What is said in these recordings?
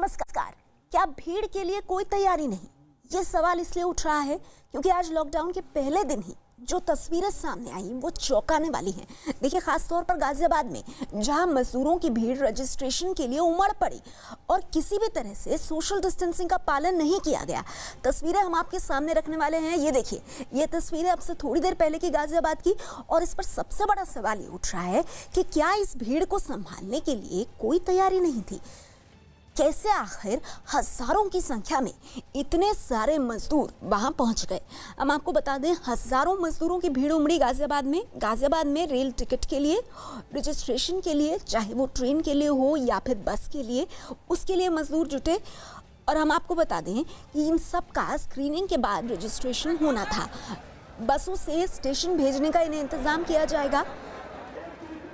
नमस्कार। क्या भीड़ के लिए कोई तैयारी नहीं? ये सवाल इसलिए उठ रहा है क्योंकि आज लॉकडाउन के पहले दिन ही जो तस्वीरें सामने आई वो चौंकाने वाली हैं। देखिए, खासतौर पर गाजियाबाद में जहां मजदूरों की भीड़ रजिस्ट्रेशन के लिए उमड़ पड़ी और किसी भी तरह से सोशल डिस्टेंसिंग का पालन नहीं किया गया। तस्वीरें हम आपके सामने रखने वाले हैं। ये देखिए, ये तस्वीरें अब से थोड़ी देर पहले की गाजियाबाद की, और इस पर सबसे बड़ा सवाल ये उठ रहा है कि क्या इस भीड़ को संभालने के लिए कोई तैयारी नहीं थी? कैसे आखिर हजारों की संख्या में इतने सारे मजदूर वहां पहुंच गए? हम आपको बता दें, हजारों मजदूरों की भीड़ उमड़ी गाजियाबाद में रेल टिकट के लिए, रजिस्ट्रेशन के लिए, चाहे वो ट्रेन के लिए हो या फिर बस के लिए, उसके लिए मजदूर जुटे। और हम आपको बता दें कि इन सब का स्क्रीनिंग के बाद रजिस्ट्रेशन होना था। बसों से स्टेशन भेजने का इन्हें इंतजाम किया जाएगा।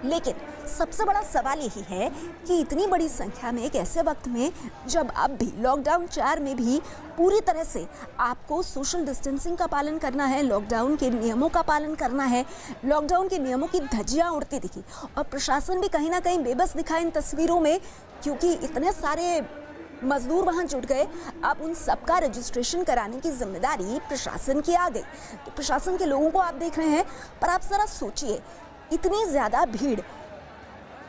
लेकिन सबसे बड़ा सवाल यही है कि इतनी बड़ी संख्या में एक ऐसे वक्त में जब अब भी लॉकडाउन 4 में भी पूरी तरह से आपको सोशल डिस्टेंसिंग का पालन करना है, लॉकडाउन के नियमों का पालन करना है, लॉकडाउन के नियमों की धज्जियां उड़ती दिखी और प्रशासन भी कहीं ना कहीं बेबस दिखा इन तस्वीरों में, क्योंकि इतने सारे मजदूर वहां जुट गए। अब उन सबका रजिस्ट्रेशन कराने की जिम्मेदारी प्रशासन की आ गई। तो प्रशासन के लोगों को आप देख रहे हैं, पर आप जरा सोचिए, इतनी ज्यादा भीड़,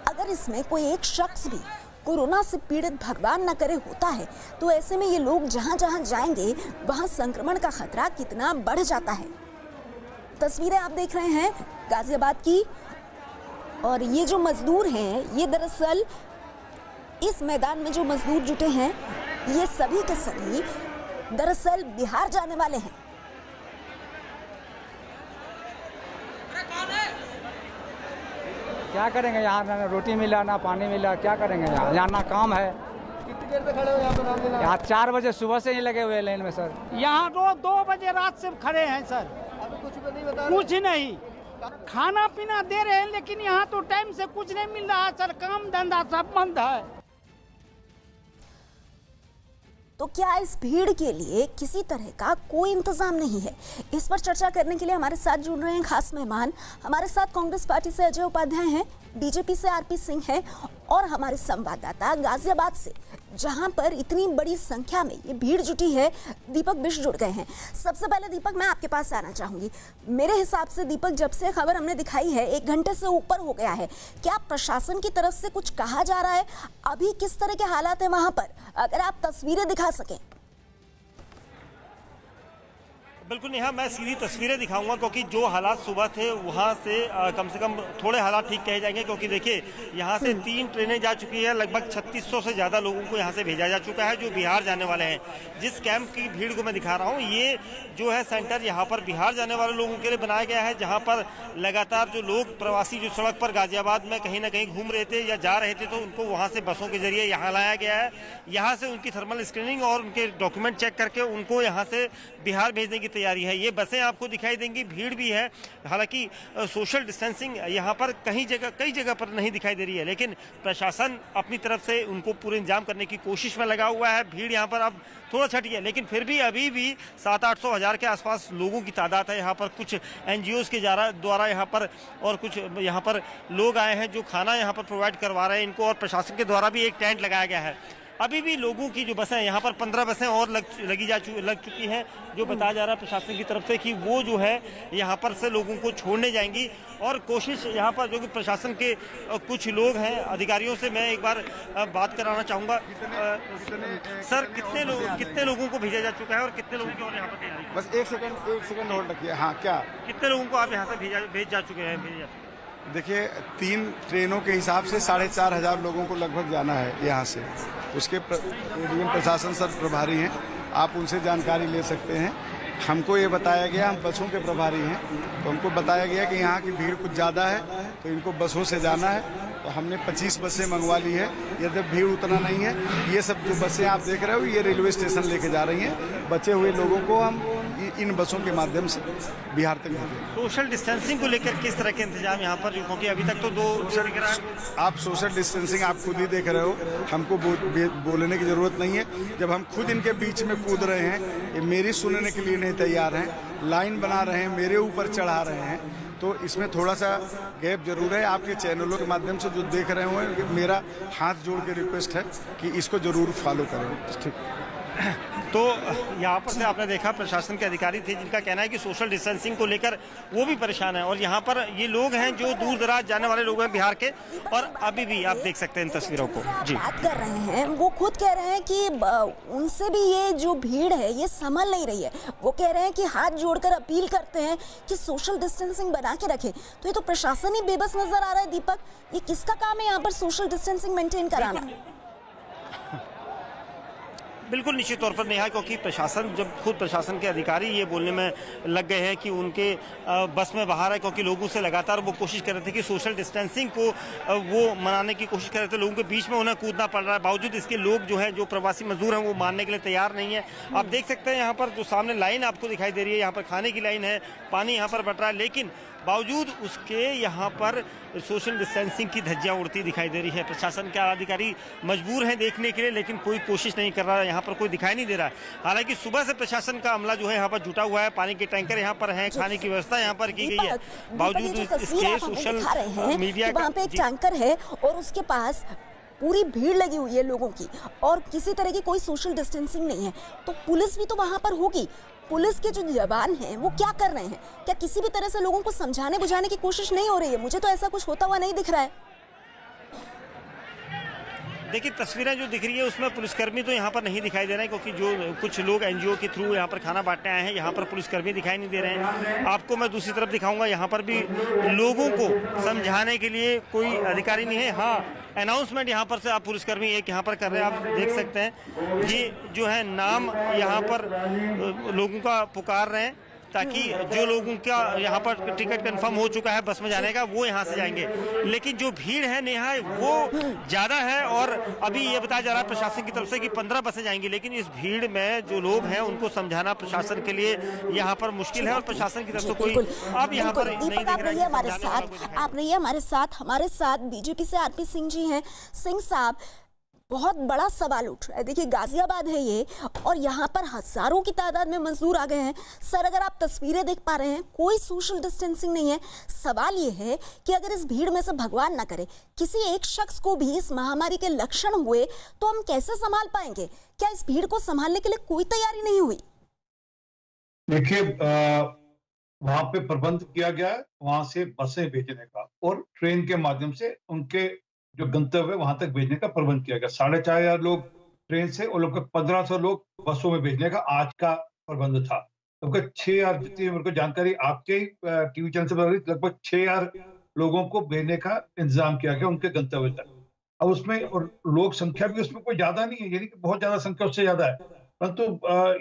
अगर इसमें कोई एक शख्स भी कोरोना से पीड़ित, भगवान न करे, होता है तो ऐसे में ये लोग जहां जहां जाएंगे वहां संक्रमण का खतरा कितना बढ़ जाता है। तस्वीरें आप देख रहे हैं गाजियाबाद की, और ये जो मजदूर हैं, ये दरअसल इस मैदान में जो मजदूर जुटे हैं, ये सभी के सभी दरअसल बिहार जाने वाले हैं। क्या करेंगे यहाँ? ना रोटी मिला, ना पानी मिला, क्या करेंगे यहाँ ना काम है। कितनी देर से खड़े हो यहाँ पर नाम लेना? यहाँ 4 बजे सुबह से ही लगे हुए लाइन में सर। यहाँ रोज 2 बजे रात से खड़े हैं सर। अभी कुछ भी नहीं बता रहे? कुछ नहीं, खाना पीना दे रहे हैं लेकिन यहाँ तो टाइम से कुछ नहीं मिल रहा है सर। काम धंधा सब बंद है। तो क्या इस भीड़ के लिए किसी तरह का कोई इंतजाम नहीं है? इस पर चर्चा करने के लिए हमारे साथ जुड़ रहे हैं खास मेहमान। हमारे साथ कांग्रेस पार्टी से अजय उपाध्याय हैं, बीजेपी से आरपी सिंह हैं, और हमारे संवाददाता गाजियाबाद से, जहां पर इतनी बड़ी संख्या में ये भीड़ जुटी है, दीपक बिष्ट जुड़ गए हैं। सबसे पहले दीपक, मैं आपके पास आना चाहूंगी। मेरे हिसाब से दीपक, जब से खबर हमने दिखाई है 1 घंटे से ऊपर हो गया है, क्या प्रशासन की तरफ से कुछ कहा जा रहा है? अभी किस तरह के हालात है वहां पर, अगर आप तस्वीरें दिखा सकें? बिल्कुल नेहा, मैं सीधी तस्वीरें दिखाऊंगा क्योंकि जो हालात सुबह थे वहाँ से कम थोड़े हालात ठीक कहे जाएंगे, क्योंकि देखिए यहाँ से 3 ट्रेनें जा चुकी है, लगभग 3600 से ज़्यादा लोगों को यहाँ से भेजा जा चुका है जो बिहार जाने वाले हैं। जिस कैंप की भीड़ को मैं दिखा रहा हूँ, ये जो है सेंटर यहाँ पर बिहार जाने वाले लोगों के लिए बनाया गया है, जहाँ पर लगातार जो लोग प्रवासी जो सड़क पर गाजियाबाद में कहीं ना कहीं घूम रहे थे या जा रहे थे, तो उनको वहाँ से बसों के जरिए यहाँ लाया गया है। यहाँ से उनकी थर्मल स्क्रीनिंग और उनके डॉक्यूमेंट चेक करके उनको यहाँ से बिहार भेजने की तैयारी है। ये बसें आपको दिखाई देंगी, भीड़ भी है। हालांकि सोशल डिस्टेंसिंग यहाँ पर कई जगह पर नहीं दिखाई दे रही है, लेकिन प्रशासन अपनी तरफ से उनको पूरे इंतजाम करने की कोशिश में लगा हुआ है। भीड़ यहाँ पर अब थोड़ा छटी है, लेकिन फिर भी अभी भी 700-800 हज़ार के आसपास लोगों की तादाद है। यहाँ पर कुछ NGOs के द्वारा यहाँ पर, और कुछ यहाँ पर लोग आए हैं जो खाना यहाँ पर प्रोवाइड करवा रहे हैं इनको, और प्रशासन के द्वारा भी एक टेंट लगाया गया है। अभी भी लोगों की जो बसें यहाँ पर 15 बसें और लग चुकी हैं, जो बताया जा रहा है प्रशासन की तरफ से कि वो जो है यहाँ पर से लोगों को छोड़ने जाएंगी। और कोशिश यहाँ पर जो कि प्रशासन के कुछ लोग हैं, अधिकारियों से मैं एक बार बात कराना चाहूँगा। सर, कितने लोगों को भेजा जा चुका है और कितने लोगों की और यहाँ पर तैयारी? बस एक सेकंड होल्ड रखिए। हाँ, क्या कितने लोगों को आप यहाँ से भेज जा चुके हैं? देखिए, 3 ट्रेनों के हिसाब से 4500 लोगों को लगभग जाना है यहाँ से। उसके एडीएम प्रशासन सर प्रभारी हैं, आप उनसे जानकारी ले सकते हैं। हमको ये बताया गया, हम बसों के प्रभारी हैं, तो हमको बताया गया कि यहाँ की भीड़ कुछ ज़्यादा है तो इनको बसों से जाना है। तो हमने 25 बसें मंगवा ली है। यदि भीड़ उतना नहीं है, ये सब जो बसें आप देख रहे हो ये रेलवे स्टेशन लेके जा रही हैं। बचे हुए लोगों को हम इन बसों के माध्यम से बिहार तक भेजेंगे। सोशल डिस्टेंसिंग को लेकर किस तरह के इंतजाम यहाँ पर, क्योंकि अभी तक तो 2 आप सोशल डिस्टेंसिंग आप खुद ही देख रहे हो, हमको बोलने की जरूरत नहीं है। जब हम खुद इनके बीच में कूद रहे हैं, ये मेरी सुनने के लिए नहीं तैयार हैं, लाइन बना रहे हैं, मेरे ऊपर चढ़ा रहे हैं, तो इसमें थोड़ा सा गैप जरूर है। आपके चैनलों के माध्यम से जो देख रहे हो, मेरा हाथ जोड़ के रिक्वेस्ट है कि इसको जरूर फॉलो करें। ठीक। तो यहाँ पर से आपने देखा प्रशासन के अधिकारी थे जिनका कहना है कि सोशल डिस्टेंसिंग को लेकर वो भी परेशान है, और यहाँ पर ये लोग हैं जो दूर दराज जाने वाले लोग हैं बिहार के, और अभी भी आप देख सकते हैं इन तस्वीरों को। जी, बात कर रहे हैं, वो खुद कह रहे हैं कि उनसे भी ये जो भीड़ है ये संभल नहीं रही है। वो कह रहे हैं कि हाथ जोड़कर अपील करते हैं कि सोशल डिस्टेंसिंग बना के रखें। तो ये तो प्रशासन ही बेबस नजर आ रहा है। दीपक, ये किसका काम है यहाँ पर सोशल डिस्टेंसिंग मेंटेन कराना? बिल्कुल निश्चित तौर पर नेहा, क्योंकि प्रशासन, जब खुद प्रशासन के अधिकारी ये बोलने में लग गए हैं कि उनके बस में बाहर है, क्योंकि लोगों से लगातार वो कोशिश कर रहे थे कि सोशल डिस्टेंसिंग को वो मनाने की कोशिश कर रहे थे, लोगों के बीच में उन्हें कूदना पड़ रहा है। बावजूद इसके लोग जो है, जो प्रवासी मजदूर हैं, वो मानने के लिए तैयार नहीं है। आप देख सकते हैं यहाँ पर जो सामने लाइन आपको दिखाई दे रही है, यहाँ पर खाने की लाइन है, पानी यहाँ पर बट रहा है, लेकिन बावजूद उसके यहाँ पर सोशल डिस्टेंसिंग की धज्जियाँ उड़ती दिखाई दे रही है। प्रशासन के अधिकारी मजबूर हैं देखने के लिए, लेकिन कोई कोशिश नहीं कर रहा है, यहाँ पर कोई दिखाई नहीं दे रहा है। हालांकि सुबह से प्रशासन का अमला जो है यहाँ पर जुटा हुआ है, पानी के टैंकर यहाँ पर हैं, खाने की व्यवस्था यहाँ पर की गई है। बावजूद इसके सोशल मीडिया वहाँ पे एक टैंकर है और उसके पास पूरी भीड़ लगी हुई है लोगों की, और किसी तरह की कोई सोशल डिस्टेंसिंग नहीं है। तो पुलिस भी तो वहाँ पर होगी। पुलिस के जो जवान हैं वो क्या कर रहे हैं? क्या किसी भी तरह से लोगों को समझाने बुझाने की कोशिश नहीं हो रही है? मुझे तो ऐसा कुछ होता हुआ नहीं दिख रहा है। देखिए, तस्वीरें जो दिख रही है उसमें पुलिसकर्मी तो यहाँ पर नहीं दिखाई दे रहे हैं, क्योंकि जो कुछ लोग एनजीओ के थ्रू यहाँ पर खाना बांटने आए हैं, यहाँ पर पुलिसकर्मी दिखाई नहीं दे रहे हैं। आपको मैं दूसरी तरफ दिखाऊंगा, यहाँ पर भी लोगों को समझाने के लिए कोई अधिकारी नहीं है। हाँ, अनाउंसमेंट यहाँ पर से आप पुलिसकर्मी एक यहाँ पर कर रहे हैं, आप देख सकते हैं। ये जो है नाम यहाँ पर लोगों का पुकार रहे हैं, ताकि जो लोगों का यहाँ पर टिकट कंफर्म हो चुका है बस में जाने का, वो यहाँ से जाएंगे। लेकिन जो भीड़ है नेहा, वो ज़्यादा है, और अभी ये बताया जा रहा है प्रशासन की तरफ से कि 15 बसें जाएंगी, लेकिन इस भीड़ में जो लोग हैं उनको समझाना प्रशासन के लिए यहाँ पर मुश्किल है, और प्रशासन की तरफ से कोई अब यहाँ पर नहीं दिख रहा है। आप रहिए हमारे साथ बीजेपी से आरपी सिंह जी हैं। सिंह साहब, बहुत बड़ा सवाल उठ रहा है। देखिए, गाजियाबाद है ये, और यहाँ पर हजारों की तादाद में मजदूर आ गए हैं। सर, अगर आप तस्वीरें देख पा रहे हैं, कोई सोशल डिस्टेंसिंग नहीं है। सवाल ये है कि अगर इस भीड़ में से भगवान ना करे किसी एक शख्स को भी इस महामारी के लक्षण हुए तो हम कैसे संभाल पाएंगे? क्या इस भीड़ को संभालने के लिए कोई तैयारी नहीं हुई? देखिए, वहां पे प्रबंध किया गया है, वहां से बसें भेजने का और ट्रेन के माध्यम से उनके जो गंतव्य वहां तक भेजने का प्रबंध किया गया। 4,500 लोग ट्रेन से और लगभग 1,500 लोग बसों में भेजने का आज का प्रबंध था। लगभग 6,000, जितनी मेरे को जानकारी आपके टीवी चैनल से बता, लगभग 6,000 लोगों को भेजने का इंतजाम किया गया उनके गंतव्य तक। अब उसमें और लोग संख्या भी उसमें कोई ज्यादा नहीं है, यानी कि बहुत ज्यादा संख्या उससे ज्यादा है, परंतु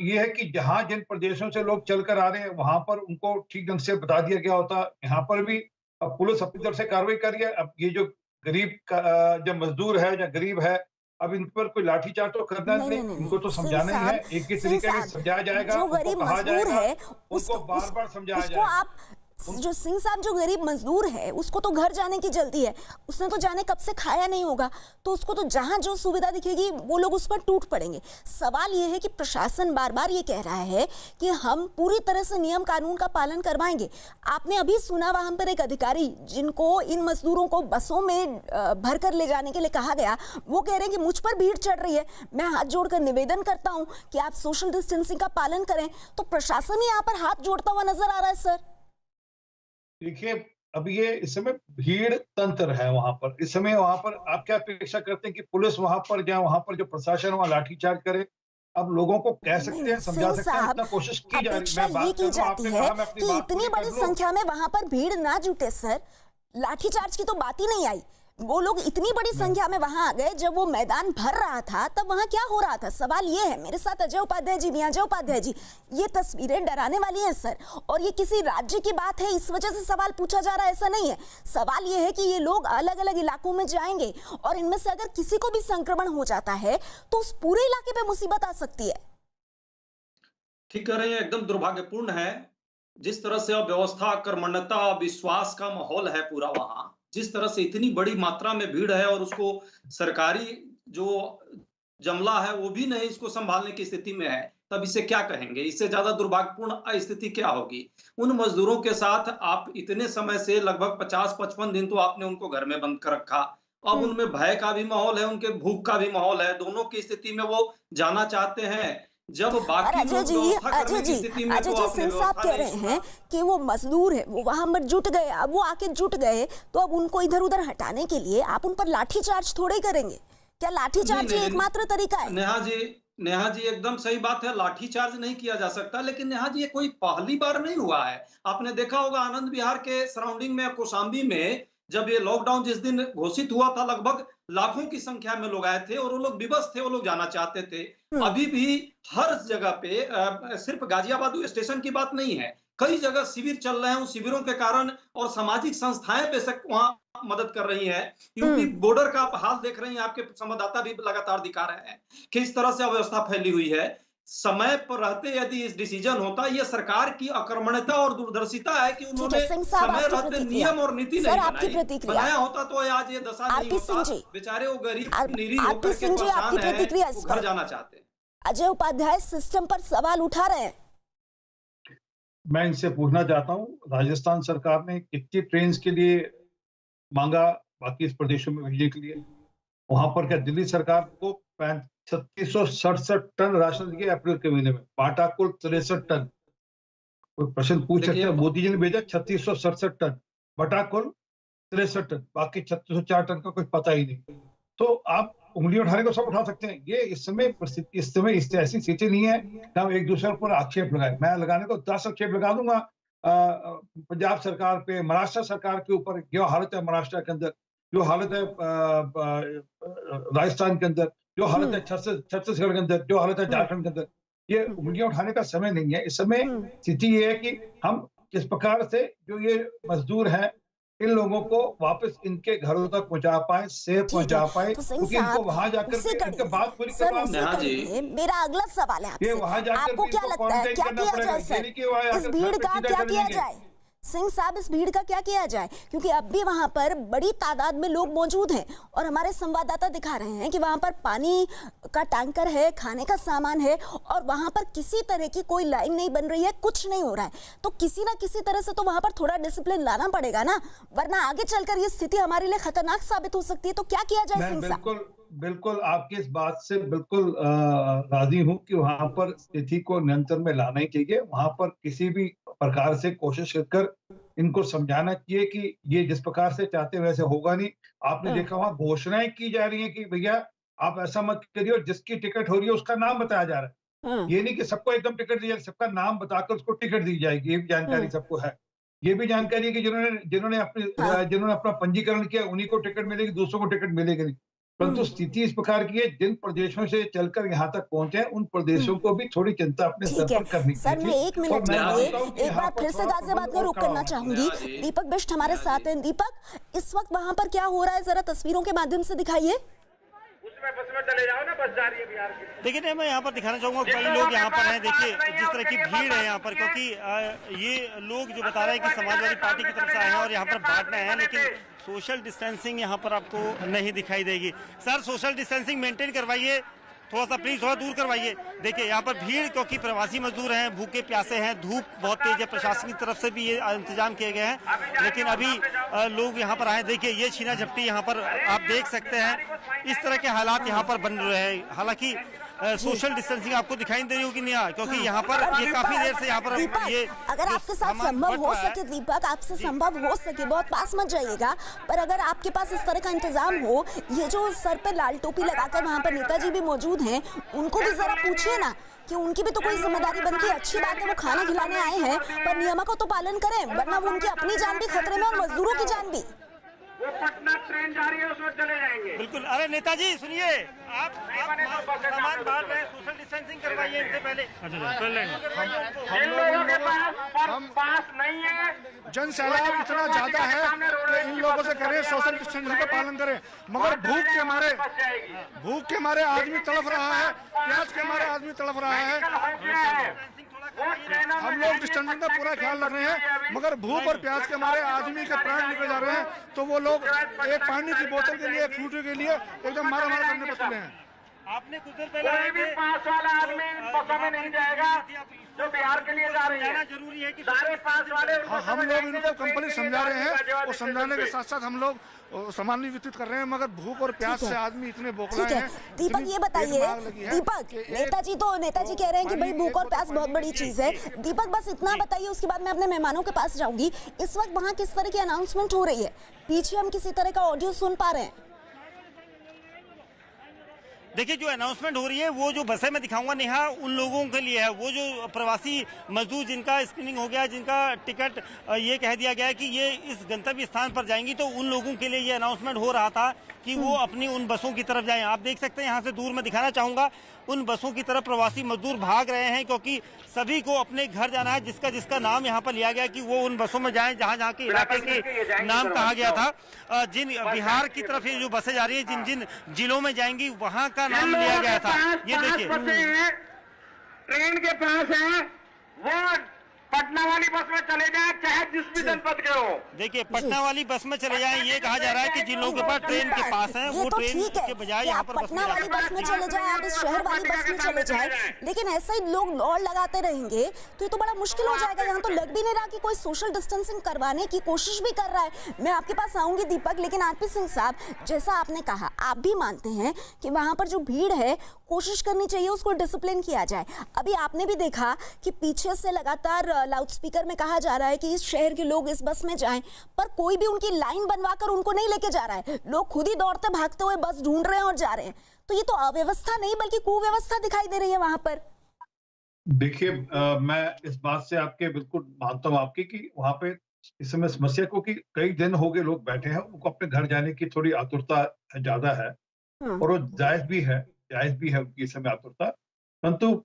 ये है कि जहां जिन प्रदेशों से लोग चलकर आ रहे हैं वहां पर उनको ठीक ढंग से बता दिया गया होता। यहाँ पर भी अब पुलिस अपनी तरफ से कार्रवाई कर रही है। अब ये जो गरीब का जो मजदूर है या गरीब है, अब इन पर कोई लाठीचार्ज तो करना नहीं, इनको तो समझाना ही है। एक ही तरीके से समझाया जाएगा, जो गरीब मजदूर है उसको बार बार समझाया जाएगा। जो सिंह साहब, जो गरीब मजदूर है उसको तो घर जाने की जल्दी है, उसने तो जाने कब से खाया नहीं होगा, तो उसको तो जहां जो सुविधा दिखेगी वो लोग उस पर टूट पड़ेंगे। सवाल ये है कि प्रशासन बार बार ये कह रहा है कि हम पूरी तरह से नियम कानून का पालन करवाएंगे। आपने अभी सुना वहां पर एक अधिकारी जिनको इन मजदूरों को बसों में भर कर ले जाने के लिए कहा गया, वो कह रहे हैं कि मुझ पर भीड़ चढ़ रही है, मैं हाथ जोड़कर निवेदन करता हूं कि आप सोशल डिस्टेंसिंग का पालन करें। तो प्रशासन ही यहाँ पर हाथ जोड़ता हुआ नजर आ रहा है। सर देखिए, अब ये इस समय भीड़ तंत्र है वहां पर। इस समय वहां पर आप क्या अपेक्षा करते हैं कि पुलिस वहां पर जाए, वहां पर जो प्रशासन वहां लाठीचार्ज करे? अब लोगों को कह सकते हैं, समझा सकते हैं, इतना कोशिश की जा रही है। मैं की जाती है कि इतनी बड़ी संख्या में वहां पर भीड़ ना जुटे। सर, लाठीचार्ज की तो बात ही नहीं आई। वो लोग इतनी बड़ी संख्या में वहां आ गए, जब वो मैदान भर रहा था तब वहां क्या हो रहा था? सवाल ये है। मेरे साथ अजय उपाध्याय जी भी हैं। अजय उपाध्याय जी, ये तस्वीरें डराने वाली हैं सर, और ये किसी राज्य की बात है इस वजह से सवाल पूछा जा रहा है, ऐसा नहीं है। सवाल ये है कि ये लोग अलग अलग इलाकों में जाएंगे और इनमें से अगर किसी को भी संक्रमण हो जाता है तो उस पूरे इलाके पे मुसीबत आ सकती है। ठीक कह रहे हैं, एकदम दुर्भाग्यपूर्ण है जिस तरह से अव्यवस्था, कर्मण्यता, विश्वास का माहौल है पूरा वहां, जिस तरह से इतनी बड़ी मात्रा में भीड़ है और उसको सरकारी जो जमला है वो भी नहीं इसको संभालने की स्थिति में है। तब इसे क्या कहेंगे? इससे ज्यादा दुर्भाग्यपूर्ण स्थिति क्या होगी? उन मजदूरों के साथ आप इतने समय से लगभग 50-55 दिन तो आपने उनको घर में बंद कर रखा। अब उनमें भय का भी माहौल है, उनके भूख का भी माहौल है। दोनों की स्थिति में वो जाना चाहते हैं। जब और बाकी अजय लोग जी, व्यवस्था अजय करने की जी, स्थिति में अजय तो जी आपने सिंह साहब व्यवस्था कह नहीं रहे सुना। हैं कि वो मजदूर है, वो वहां पर जुट गए, अब वो आके जुट गए तो अब उनको इधर उधर हटाने के लिए आप उन पर लाठीचार्ज थोड़े करेंगे। क्या लाठीचार्ज ही एकमात्र तरीका है? नेहा जी एकदम सही बात है, लाठीचार्ज नहीं किया जा सकता, लेकिन नेहा जी ये कोई पहली बार नहीं हुआ है। आपने देखा होगा आनंद विहार के सराउंडिंग में, कौशाम्बी में, जब ये लॉकडाउन जिस दिन घोषित हुआ था, लगभग लाखों की संख्या में लोग आए थे और वो लोग विवश थे, वो लोग जाना चाहते थे। अभी भी हर जगह पे सिर्फ गाजियाबाद स्टेशन की बात नहीं है, कई जगह शिविर चल रहे हैं। उन शिविरों के कारण और सामाजिक संस्थाएं बेशक वहां मदद कर रही हैं। यूपी बॉर्डर का आप हाल देख रहे हैं, आपके संवाददाता भी लगातार दिखा रहे हैं कि इस तरह से अव्यवस्था फैली हुई है। समय पर रहते यदि इस डिसीजन होता, ये सरकार की अकर्मण्यता और दूरदर्शिता है कि उन्होंने समय रहते नियम और नीति नहीं बनाई। बनाया होता तो आज ये दशा नहीं होता। बेचारे वो गरीब निरीह होकर के परेशान हैं, वो घर जाना चाहते हैं। अजय उपाध्याय सिस्टम पर सवाल उठा रहे हैं। मैं इनसे पूछना चाहता हूँ, राजस्थान सरकार ने कितनी ट्रेन के लिए मांगा बाकी इस प्रदेशों में भेजने के लिए? वहां पर क्या दिल्ली सरकार को 3667 टन राशन दिया अप्रैल के महीने में, बांटा कुल 63 टन। कोई प्रश्न पूछ सकते हैं, मोदी जी ने भेजा 3667 टन, बटा कुल 63 टन, बाकी 3604 टन का कुछ पता ही नहीं। तो आप उंगली उठाने को सब उठा सकते हैं। ये इस समय ऐसी स्थिति नहीं है कि हम एक दूसरे पर आक्षेप लगाए। मैं लगाने को 10 आक्षेप लगा दूंगा पंजाब सरकार पे, महाराष्ट्र सरकार के ऊपर, जो हालत है महाराष्ट्र के अंदर, जो हालत है राजस्थान के अंदर, जो हालत है छत्तीसगढ़ के अंदर, जो हालत है झारखंड के अंदर। ये उंगलियां उठाने का समय नहीं है। इस समय स्थिति ये है कि हम किस प्रकार से जो ये मजदूर हैं, इन लोगों को वापस इनके घरों तक पहुंचा पाए, सेफ पहुंचा पाए, क्योंकि इनको वहां जाकर इनके बात पूरी करवा। मेरा अगला सवाल है आपसे, आपको क्या लगता है क्या किया जाए सर? इस भीड़ का क्या किया जाए? सिंह साहब, इस भीड़ का क्या किया जाए? क्योंकि अब भी वहां पर बड़ी तादाद में लोग मौजूद हैं और हमारे संवाददाता दिखा रहे हैं कि वहां पर पानी का टैंकर है, खाने का सामान है और वहां पर किसी तरह की कोई लाइन नहीं बन रही है, कुछ नहीं हो रहा है। तो किसी ना किसी तरह से तो वहां पर थोड़ा डिसिप्लिन लाना पड़ेगा ना, वरना आगे चलकर ये स्थिति हमारे लिए खतरनाक साबित हो सकती है। तो क्या किया जाए सिंह साहब? बिल्कुल आपकी इस बात से बिल्कुल राजी हूं कि वहां पर स्थिति को नियंत्रण में लाना ही चाहिए। वहां पर किसी भी प्रकार से कोशिश कर इनको समझाना चाहिए कि ये जिस प्रकार से चाहते वैसे होगा नहीं। आपने देखा वहां घोषणाएं की जा रही है कि भैया आप ऐसा मत करिए, जिसकी टिकट हो रही है उसका नाम बताया जा रहा है। ये नहीं कि सबको एकदम टिकट दी जाए, सबका नाम बताकर उसको टिकट दी जाएगी। ये भी जानकारी सबको है। ये भी जानकारी है कि जिन्होंने अपना पंजीकरण किया उन्हीं को टिकट मिलेगी, दूसरों को टिकट मिलेगी नहीं। परंतु स्थिति इस प्रकार की है, जिन प्रदेशों से चलकर यहाँ तक पहुंचे हैं उन प्रदेशों को भी थोड़ी चिंता अपने स्तर पर करनी चाहिए। सर, मैं 1 मिनट के लिए एक बार फिर से गाजियाबाद में रुक करना चाहूंगी। दीपक बिष्ट हमारे साथ हैं। दीपक, इस वक्त वहां पर क्या हो रहा है, जरा तस्वीरों के माध्यम से दिखाइए। चले जाओ ना, बस जा रही है बिहार की। देखिए मैं यहाँ पर दिखाना चाहूंगा, कई लोग यहाँ पर हैं। देखिए जिस तरह की भीड़ है यहाँ पर, क्योंकि ये लोग जो बता रहे हैं कि समाजवादी पार्टी की तरफ से आए हैं और यहाँ पर बांटना है, लेकिन सोशल डिस्टेंसिंग यहाँ पर आपको नहीं दिखाई देगी। सर, सोशल डिस्टेंसिंग मेंटेन करवाइए, थोड़ा सा प्लीज, थोड़ा दूर करवाइए। देखिए यहाँ पर भीड़, क्योंकि प्रवासी मजदूर हैं, भूखे प्यासे हैं, धूप बहुत तेज है, प्रशासन की तरफ से भी ये इंतजाम किए गए हैं, लेकिन अभी लोग यहाँ पर आए। देखिए ये छीना झपटी यहाँ पर आप देख सकते हैं, इस तरह के हालात यहाँ पर बन रहे हैं। हालांकि सोशल डिस्टेंसिंग आपको दिखाई दे रही होगी नहीं, क्योंकि यहाँ पर ये काफी देर से यहाँ पर ये, अगर आपके साथ संभव हो सके दीपक, आपसे संभव हो सके, बहुत पास मत जाइएगा, पर अगर आपके पास इस तरह का इंतजाम हो, ये जो सर पे लाल टोपी लगाकर वहाँ पर नेताजी भी मौजूद हैं, उनको भी जरा पूछिए ना कि उनकी भी तो कोई जिम्मेदारी बनती है। अच्छी बात है वो खाना खिलाने आए हैं, पर नियमों को तो पालन करें, वरना वो उनकी अपनी जान भी खतरे में और मजदूरों की जान भी। वो पटना ट्रेन जा रही है, उसमें चले जाएंगे। बिल्कुल। अरे नेताजी सुनिए, आप सामान बांट रहे हैं, सोशल डिस्टेंसिंग करवाइए इनसे पहले। इन लोगों के पास नहीं है, जन सैलाब इतना ज्यादा है कि इन लोगों से करें सोशल डिस्टेंसिंग का पालन करें, मगर भूख के मारे आदमी तड़प रहा है, प्यास के मारे आदमी तड़प रहा है। हम लोग डिस्टेंसिंग का पूरा ख्याल रख रहे हैं, मगर भूख और प्यास के मारे आदमी के प्राण निकल जा रहे हैं, तो वो लोग एक पानी की बोतल के लिए, फ्रूटी के लिए एकदम मारा करने पर तुले हैं। आपने कुछ देर पहले कोई भी पास वाला आदमी इन बसों में नहीं जाएगा जो बिहार के लिए जा रही है। जरूरी है कि सारे पास वाले हम लोग इनको कंप्लीट समझा रहे हैं और समझाने के साथ साथ हम लोग सामान्य वितरित कर रहे हैं, मगर भूख और प्यास से आदमी इतने बोखला ठीक है हैं। दीपक, ये बताइए दीपक, नेताजी कह रहे हैं कि भाई भूख और प्यास बहुत बड़ी चीज है। दीपक बस इतना बताइए, उसके बाद मैं अपने मेहमानों के पास जाऊंगी। इस वक्त वहाँ किस तरह की अनाउंसमेंट हो रही है? पीछे हम किसी तरह का ऑडियो सुन पा रहे हैं? देखिए, जो अनाउंसमेंट हो रही है वो जो बसें मैं दिखाऊंगा नेहा, उन लोगों के लिए है, वो जो प्रवासी मजदूर जिनका स्क्रीनिंग हो गया, जिनका टिकट ये कह दिया गया है कि ये इस गंतव्य स्थान पर जाएंगी, तो उन लोगों के लिए ये अनाउंसमेंट हो रहा था कि वो अपनी उन बसों की तरफ जाएं। आप देख सकते हैं यहाँ से दूर में दिखाना चाहूंगा, उन बसों की तरफ प्रवासी मजदूर भाग रहे हैं, क्योंकि सभी को अपने घर जाना है। जिसका जिसका नाम यहाँ पर लिया गया कि वो उन बसों में जाएं जहाँ जहाँ के इलाके के नाम कहा गया था। जिन बिहार की तरफ ये जो बसें जा रही है, जिन जिन जिलों में जाएंगी वहाँ का नाम लिया गया था। ये देखिए, ट्रेन के पास है, वो पटना वाली बस में चले जाए, चाहे जिस भी जनपद के हो। देखिए, पटना वाली बस में चले जाएं, ये कहा जा रहा है कि जिन लोगों के पास ट्रेन के पास है वो ट्रेन के बजाय यहाँ पर पटना वाली बस में चले जाएं, आप इस शहर वाली बस में चले जाएं, लेकिन ऐसा ही लोग दौड़ लगाते रहेंगे तो ये तो बड़ा मुश्किल हो जाएगा। यहाँ तो लग भी नहीं रहा कि कोई सोशल डिस्टेंसिंग करवाने की कोशिश भी कर रहा है। मैं आपके पास आऊंगी दीपक, लेकिन आरपी सिंह साहब, जैसा आपने कहा, आप भी मानते हैं कि वहां पर जो भीड़ है कोशिश करनी चाहिए उसको डिसिप्लिन किया जाए। अभी आपने भी देखा कि पीछे से लगातार लाउडस्पीकर में कहा जा रहा है कि इस शहर के लोग इस बस में जाएं, पर कोई भी उनकी लाइन बनवाकर उनको नहीं लेके जा रहा है। लोग खुद ही दौड़ते भागते हुए बस ढूंढ रहे हैं और जा रहे हैं। तो ये तो अव्यवस्था नहीं बल्कि कुव्यवस्था दिखाई दे रही है वहां पर। देखिए, मैं इस बात से आपके बिल्कुल मानता हूँ आपकी कि वहां पे इस समय समस्या को कि कई दिन हो गए लोग बैठे हैं, उनको अपने घर जाने की थोड़ी आतुरता ज्यादा है और वो जायज भी है उनकी इस समय आतुरता। परंतु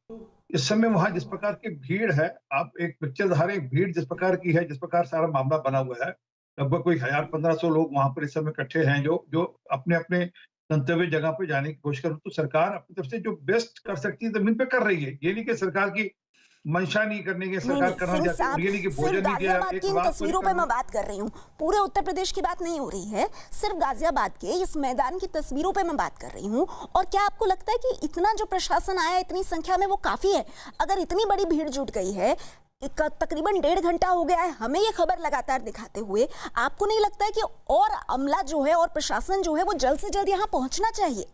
इस समय वहां जिस प्रकार की भीड़ है, आप एक पिक्चर दिखा भीड़ जिस प्रकार की है, जिस प्रकार सारा मामला बना हुआ है, लगभग कोई 1000-1500 लोग वहां पर इस समय इकट्ठे हैं जो अपने अपने गंतव्य जगह पे जाने की कोशिश कर। तो सरकार अपनी तरफ से जो बेस्ट कर सकती है जमीन पे कर रही है। ये नहीं कि सरकार की मंशा नहीं करने की, सरकार करना चाहती है, ये नहीं कि भोजन नहीं दिया। गाजियाबाद की इन तस्वीरों पे मैं बात कर रही हूँ, पूरे उत्तर प्रदेश की बात नहीं हो रही है, सिर्फ गाजियाबाद के इस मैदान की तस्वीरों पे मैं बात कर रही हूँ। और क्या आपको लगता है कि इतना जो प्रशासन आया इतनी संख्या में वो काफी है? अगर इतनी बड़ी भीड़ जुट गई है, तकरीबन 1.5 घंटा हो गया है हमें ये खबर लगातार दिखाते हुए, आपको नहीं लगता है कि और अमला जो है और प्रशासन जो है वो जल्द से जल्द यहाँ पहुंचना चाहिए?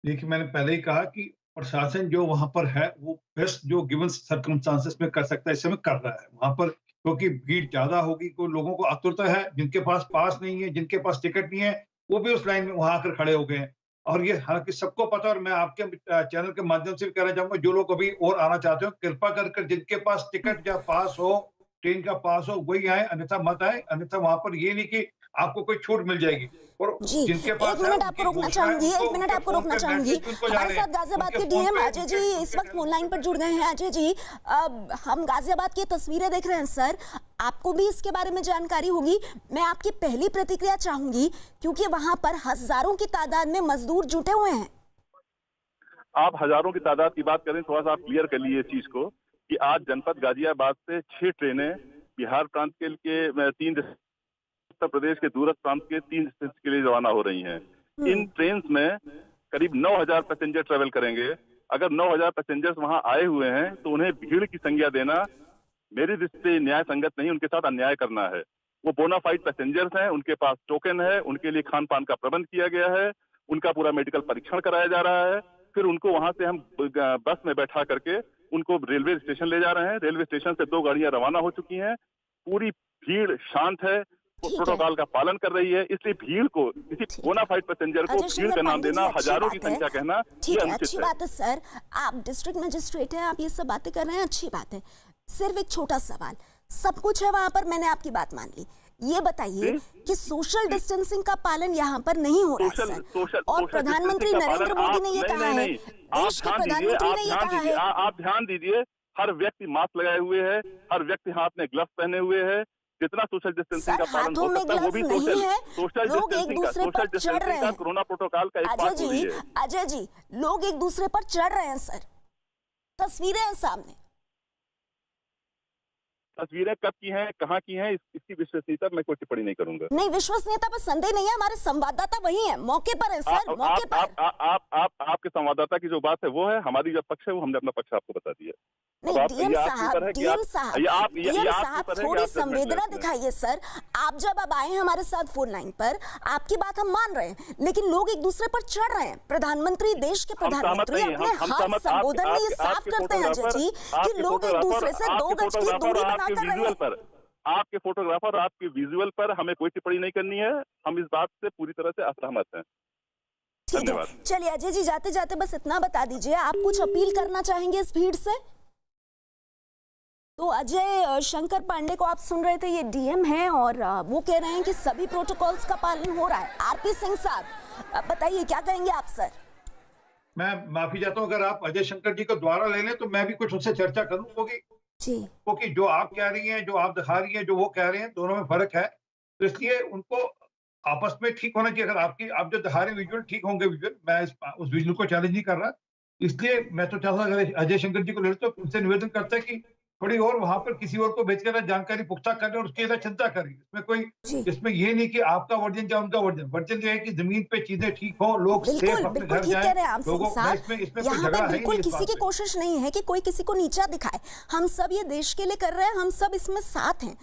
देखिए, मैंने पहले ही कहा कि प्रशासन जो वहां पर है वो बेस्ट जो गिवन सर्कमस्टांसेस में कर सकता है, इस समय कर रहा है वहां पर, क्योंकि भीड़ ज्यादा होगी, को लोगों को आतुरता है, जिनके पास पास नहीं है, जिनके पास टिकट नहीं है, वो भी उस लाइन में वहां आकर खड़े हो गए हैं। और ये हालांकि सबको पता, और मैं आपके चैनल के माध्यम से भी कहना चाहूंगा, जो लोग अभी और आना चाहते हो कृपा कर जिनके पास टिकट या पास हो, ट्रेन का पास हो, वही आए, अन्यथा मत आए। अन्यथा वहां पर ये नहीं कि आपको कोई छूट मिल जाएगी। और जी, जिनके पास एक मिनट आपको रोकना चाहूंगी, हमारे साथ गाजियाबाद के डीएम अजय जी इस वक्त फोन लाइन पर जुड़ गए हैं। अजय जी, हम गाजियाबाद की तस्वीरें देख रहे हैं सर, आपको भी इसके बारे में जानकारी होगी। मैं आपकी पहली प्रतिक्रिया चाहूंगी, क्योंकि वहां पर हजारों की तादाद में मजदूर जुटे हुए हैं। आप हजारों की तादाद की बात करें, थोड़ा सा आप क्लियर कर लीजिए इस चीज को कि आज जनपद गाजियाबाद से 6 ट्रेनें बिहार प्रांत के 3, उत्तर प्रदेश के दूरस्थ प्रांत के 3 स्टेशन के लिए रवाना हो रही हैं। इन ट्रेन में करीब 9000 पैसेंजर ट्रेवल करेंगे। अगर 9000 पैसेंजर्स वहां आए हुए हैं तो उन्हें भीड़ की संज्ञा देना मेरी दृष्टि से न्याय संगत नहीं, उनके साथ अन्याय करना है। वो बोनाफाइड पैसेंजर्स हैं, उनके पास टोकन है, उनके लिए खान पान का प्रबंध किया गया है, उनका पूरा मेडिकल परीक्षण कराया जा रहा है। फिर उनको वहां से हम बस में बैठा करके उनको रेलवे स्टेशन ले जा रहे हैं। रेलवे स्टेशन से 2 गाड़ियां रवाना हो चुकी हैं। पूरी भीड़ शांत है, प्रोटोकॉल का पालन कर रही है। इसलिए भीड़ को, किसी बोनाफाइड पैसेंजर को भीड़ का नाम देना, हजारों की संख्या कहना, ये अनुचित है। अच्छी बात है सर, आप डिस्ट्रिक्ट मजिस्ट्रेट हैं, आप ये सब बातें कर रहे हैं, अच्छी बात है। सिर्फ एक छोटा सवाल, सब कुछ है वहां पर, मैंने आपकी बात मान ली, ये बताइए कि सोशल डिस्टेंसिंग का पालन यहाँ पर नहीं हो रहा है सर, और प्रधानमंत्री नरेंद्र मोदी ने ये कहा है, देश के प्रधानमंत्री ने ये कहा है। आप ध्यान दीजिए, हर व्यक्ति मास्क लगाए हुए है, हर व्यक्ति हाथ में ग्लव्स पहने हुए है। जितना सोशल डिस्टेंसिंग का पालन हो सकता है वो भी सोशल डिस्टेंसिंग का कोरोना प्रोटोकॉल का एक पार्ट हो रही है। अजय जी, लोग एक दूसरे पर चढ़ रहे हैं सर, तस्वीरें हैं सामने। तस्वीरें कब की हैं, कहाँ की हैं, इसकी विश्वसनीयता मैं कोई टिप्पणी नहीं करूंगा। नहीं, विश्वसनीयता पर संदेह नहीं है, हमारे संवाददाता वही है, मौके पर है सर, मौके पर। आपके संवाददाता की जो बात है वो है, हमारी जो पक्ष है वो हमने अपना पक्ष आपको बता दिया। नहीं, डीएम साहब थोड़ी संवेदना दिखाइए सर। आप जब अब आए हमारे साथ फोन लाइन पर, आपकी बात हम मान रहे हैं, लेकिन लोग एक दूसरे पर चढ़ रहे हैं। प्रधानमंत्री, देश के प्रधानमंत्री अपने हर संबोधन में ये साफ करते हैं अजय जी कि लोग एक दूसरे से 2 गज की दूरी बनाकर रहे हैं। आपके फोटोग्राफर और आपके विजुअल पर हमें कोई टिप्पणी नहीं करनी है, हम इस बात से पूरी तरह से असहमत हैं। ठीक है, चलिए अजय जी, जाते जाते बस इतना बता दीजिए, आप कुछ अपील करना चाहेंगे इस भीड़ से? तो अजय शंकर पांडे को आप सुन रहे थे, ये डीएम हैं और वो कह रहे हैं कि सभी प्रोटोकॉल्स का पालन हो रहा है। आरपी सिंह साहब बताइए, क्या कहेंगे आप सर? मैं माफी चाहता हूँ, अगर आप अजय शंकर जी को द्वारा ले लें तो मैं भी कुछ उनसे चर्चा करूँ, क्योंकि जो आप कह रही हैं, जो आप दिखा रही हैं, जो वो कह रहे हैं, दोनों में फर्क है। तो इसलिए उनको आपस में ठीक होना चाहिए। अगर आप जो दिखा रहे हैं विजुअल ठीक होंगे विजुअल, मैं उस विजुअल को चैलेंज नहीं कर रहा। इसलिए मैं तो चाहता हूँ अगर अजय शंकर जी को ले तो उनसे निवेदन करता है कि थोड़ी और वहां पर किसी और को भेजकर जानकारी पुख्ता करें और उसकी अंदर चिंता करें। इसमें ये नहीं कि आपका वर्जन या उनका वर्जन जो है कि जमीन पे चीजें ठीक हो, लोग सेफ अपने घर जाएं। यहाँ पर बिल्कुल किसी की कोशिश नहीं है कि कोई किसी को नीचा दिखाए। हम सब ये देश के लिए कर रहे हैं, हम सब इसमें साथ हैं।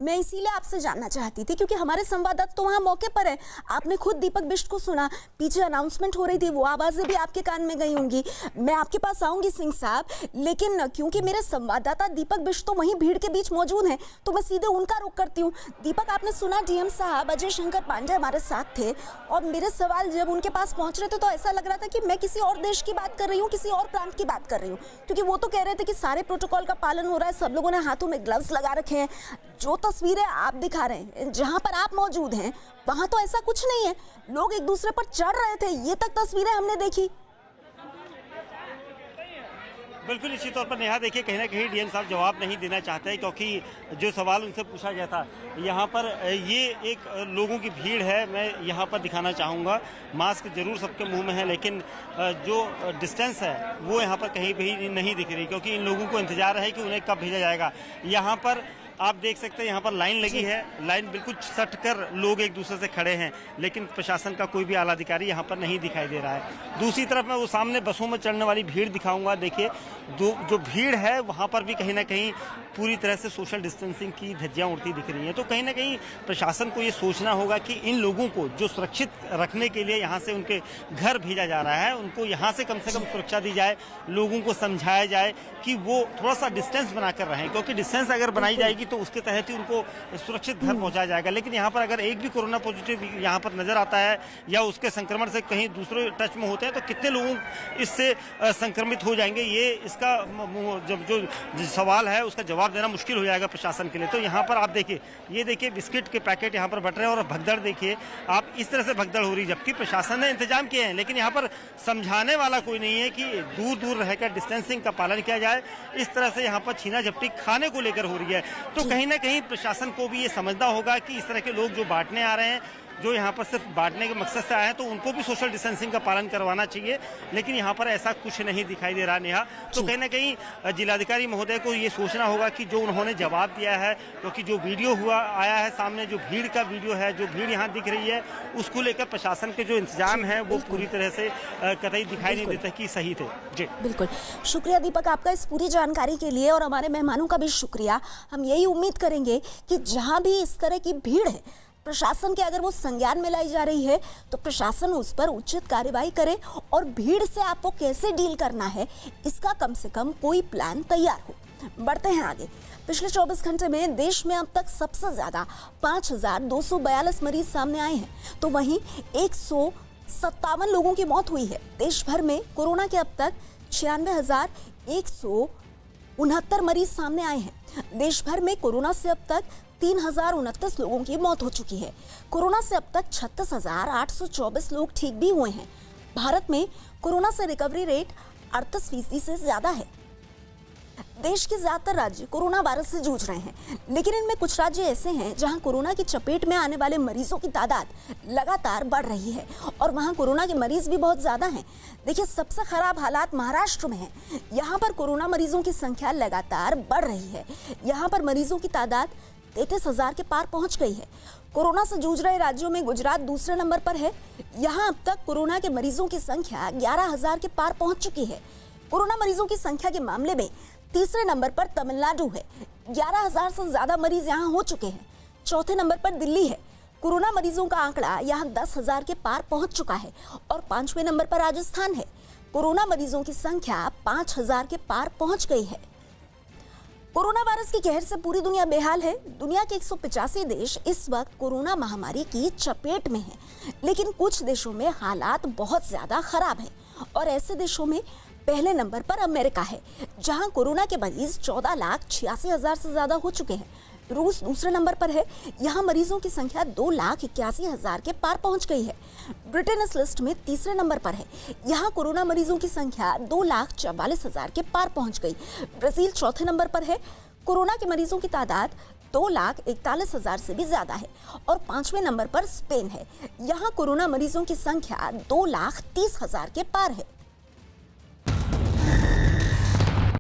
मैं इसीलिए आपसे जानना चाहती थी, क्योंकि हमारे संवाददाता तो वहाँ मौके पर है। आपने खुद दीपक बिष्ट को सुना, पीछे अनाउंसमेंट हो रही थी, वो आवाजें भी आपके कान में गई होंगी। मैं आपके पास आऊंगी सिंह साहब, लेकिन क्योंकि मेरे संवाददाता दीपक बिष्ट तो वहीं भीड़ के बीच मौजूद हैं, तो मैं सीधे उनका रुख करती हूँ। दीपक, आपने सुना डीएम साहब अजय शंकर पांडे हमारे साथ थे, और मेरे सवाल जब उनके पास पहुंच रहे थे तो ऐसा लग रहा था कि मैं किसी और देश की बात कर रही हूँ, किसी और प्रांत की बात कर रही हूँ, क्योंकि वो तो कह रहे थे कि सारे प्रोटोकॉल का पालन हो रहा है, सब लोगों ने हाथों में ग्लव्स लगा रखे हैं। जो तस्वीरें आप दिखा रहे हैं, जहां पर आप मौजूद हैं, वहां तो ऐसा कुछ नहीं है। लोग एक दूसरे पर चढ़ रहे थे, ये तक तस्वीरें हमने देखी। बिल्कुल निश्चित तौर पर नेहा, देखिए कहीं ना कहीं डीएम साहब जवाब नहीं देना चाहते हैं, क्योंकि जो सवाल उनसे पूछा गया था, यहाँ पर ये एक लोगों की भीड़ है। मैं यहाँ पर दिखाना चाहूँगा, मास्क जरूर सबके मुंह में है, लेकिन जो डिस्टेंस है वो यहाँ पर कहीं भी नहीं दिख रही, क्योंकि इन लोगों को इंतजार है कि उन्हें कब भेजा जाएगा। यहाँ पर आप देख सकते हैं, यहाँ पर लाइन लगी है, लाइन बिल्कुल सट कर लोग एक दूसरे से खड़े हैं, लेकिन प्रशासन का कोई भी आला अधिकारी यहाँ पर नहीं दिखाई दे रहा है। दूसरी तरफ मैं वो सामने बसों में चढ़ने वाली भीड़ दिखाऊंगा। देखिए जो भीड़ है वहाँ पर भी कहीं ना कहीं पूरी तरह से सोशल डिस्टेंसिंग की धज्जियाँ उड़ती दिख रही हैं। तो कहीं ना कहीं प्रशासन को ये सोचना होगा कि इन लोगों को जो सुरक्षित रखने के लिए यहाँ से उनके घर भेजा जा रहा है, उनको यहाँ से कम सुरक्षा दी जाए, लोगों को समझाया जाए कि वो थोड़ा सा डिस्टेंस बनाकर रहें, क्योंकि डिस्टेंस अगर बनाई जाएगी तो उसके तहत ही उनको सुरक्षित घर पहुंचाया जाएगा। लेकिन यहाँ पर अगर एक भी कोरोना पॉजिटिव यहाँ पर नजर आता है या उसके संक्रमण से कहीं दूसरे टच में होते हैं, तो कितने लोग इससे संक्रमित हो जाएंगे, ये इसका जब जो सवाल है उसका जवाब देना मुश्किल हो जाएगा प्रशासन के लिए। तो यहाँ पर आप देखिए, ये देखिए बिस्किट के पैकेट यहाँ पर बट रहे हैं, और भगदड़ देखिए आप, इस तरह से भगदड़ हो रही, जबकि प्रशासन ने इंतजाम किए हैं, लेकिन यहाँ पर समझाने वाला कोई नहीं है कि दूर दूर रहकर डिस्टेंसिंग का पालन किया जाए। इस तरह से यहाँ पर छीना झपटी खाने को लेकर हो रही है। तो कहीं ना कहीं प्रशासन को भी ये समझना होगा कि इस तरह के लोग जो बांटने आ रहे हैं, जो यहाँ पर सिर्फ बांटने के मकसद से आए हैं, तो उनको भी सोशल डिस्टेंसिंग का पालन करवाना चाहिए, लेकिन यहाँ पर ऐसा कुछ नहीं दिखाई दे रहा नेहा। तो कहीं ना कहीं जिलाधिकारी महोदय को ये सोचना होगा कि जो उन्होंने जवाब दिया है, क्योंकि जो वीडियो आया है सामने, जो भीड़ का वीडियो है, जो भीड़ यहाँ दिख रही है, उसको लेकर प्रशासन के जो इंतजाम है वो पूरी तरह से कतई दिखाई नहीं देता कि सही थे। जी बिल्कुल, शुक्रिया दीपक आपका इस पूरी जानकारी के लिए, और हमारे मेहमानों का भी शुक्रिया। हम यही उम्मीद करेंगे कि जहाँ भी इस तरह की भीड़ है, प्रशासन के अगर वो संज्ञान में लाई जा रही है तो प्रशासन उस पर उचित कार्यवाही करे, और भीड़ से आपको कैसे डील करना है इसका कम से कम कोई प्लान तैयार हो। बढ़ते हैं आगे। पिछले 24 घंटे में देश में अब तक सबसे ज्यादा 5,242 मरीज सामने आए हैं, तो वहीं 157 लोगों की मौत हुई है। देश भर में कोरोना के अब तक 96,169 मरीज सामने आए हैं। देश भर में कोरोना से अब तक 3,029 लोगों की मौत हो चुकी है। कोरोना से अब तक 36,824 लोग ठीक भी हुए हैं। भारत में कोरोना से रिकवरी रेट 38% से ज्यादा है। देश के ज्यादातर राज्य कोरोना वायरस से जूझ रहे हैं, लेकिन इनमें कुछ राज्य ऐसे हैं जहां कोरोना की चपेट में आने वाले मरीजों की तादाद लगातार बढ़ रही है और वहां कोरोना के मरीज भी बहुत ज्यादा हैं। देखिए, सबसे खराब हालात महाराष्ट्र में हैं। यहाँ पर कोरोना मरीजों की संख्या लगातार बढ़ रही है। यहाँ पर मरीजों की तादाद 33,000 के पार पहुंच गई है। कोरोना से जूझ रहे राज्यों में गुजरात दूसरे नंबर पर है। यहाँ अब तक कोरोना के मरीजों की संख्या 11,000 के पार पहुंच चुकी है। कोरोना मरीजों की संख्या के मामले में तीसरे नंबर पर तमिलनाडु है। 11,000 से ज्यादा मरीज यहाँ हो चुके हैं। चौथे नंबर पर दिल्ली है। कोरोना मरीजों का आंकड़ा यहाँ 10,000 के पार पहुंच चुका है। और 5वें नंबर पर राजस्थान है। कोरोना मरीजों की संख्या 5,000 के पार पहुंच गई है। कोरोना वायरस की कहर से पूरी दुनिया बेहाल है। दुनिया के 185 देश इस वक्त कोरोना महामारी की चपेट में हैं, लेकिन कुछ देशों में हालात बहुत ज्यादा खराब हैं और ऐसे देशों में पहले नंबर पर अमेरिका है, जहां कोरोना के मरीज 14,86,000 से ज्यादा हो चुके हैं। रूस दूसरे नंबर पर है। यहाँ मरीजों की संख्या 2,81,000 के पार पहुंच गई है। ब्रिटेन इस लिस्ट में तीसरे नंबर पर है। यहाँ कोरोना मरीजों की संख्या 2,44,000 के पार पहुंच गई। ब्राजील चौथे नंबर पर है। कोरोना के मरीजों की तादाद 2,41,000 से भी ज्यादा है। और 5वें नंबर पर स्पेन है। यहाँ कोरोना मरीजों की संख्या 2,30,000 के पार है।